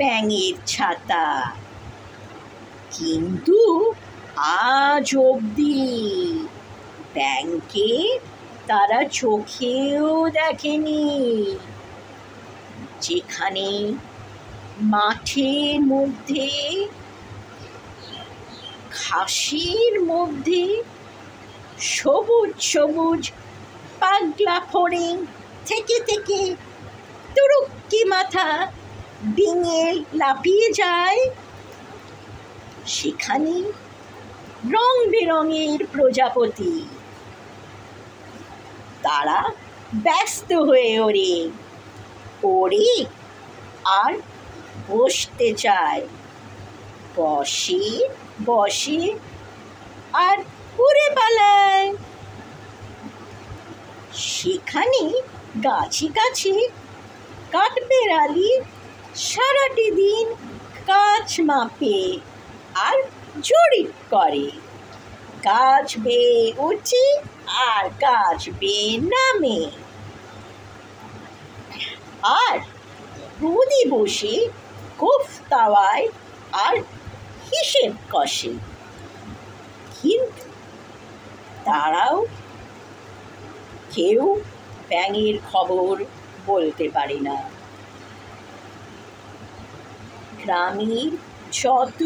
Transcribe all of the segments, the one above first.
ব্যাঙের ছাতা, কিন্তু আজ অবধি ব্যাঙকে তারা চোখেও দেখেনি। যেখানে মাঠের মধ্যে ঘাসের মধ্যে সবুজ সবুজ পাগলা ফড়িং থেকে থেকে তুরুক্কি মাথা ডিঙে লাফিয়ে যায়, সেখানে রং বেরঙের প্রজাপতি তারা ব্যস্ত হয়ে ওড়ে ওড়ে আর বসতে চায়, বসে বসে আর উড়ে পালায়। সেখানে গাছে গাছে কাঠবেড়ালি সারাটি দিন গাছ মাপে আর জরিপ করে, গাছ বেয়ে উঠে আর গাছ বেয়ে নামে, আর রোদে বসে গোঁফ তাওয়ায় আর হিসেব কষে। কিন্তু তারাও কেউ ব্যাঙের খবর বলতে পারে না। গ্রামের যত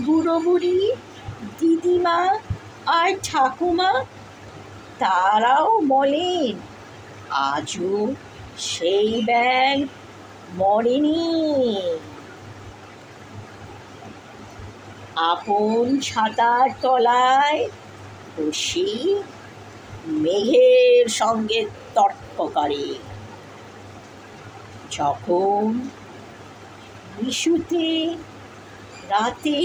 বুড়ো বুড়ি দিদিমা আর ঠাকুমা তারাও বলেন আজও সেই ব্যাঙ মরেনি। আপন ছাতার তলায় বসে মেঘের সঙ্গে তর্ক করে। যখন নিশুতে রাতে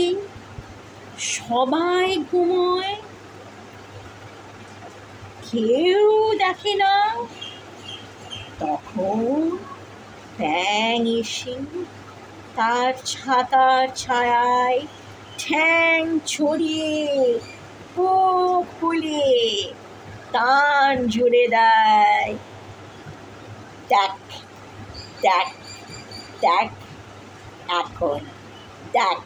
সবাই ঘুমোয়, কেউ দেখে না, তখন ব্যাঙ এসে তার ছাতার ছায়ায় ঠ্যাং ছড়িয়ে বুক ফুলে টান জুড়ে দেয়। দেখ দেখ দেখ এখন দেখ।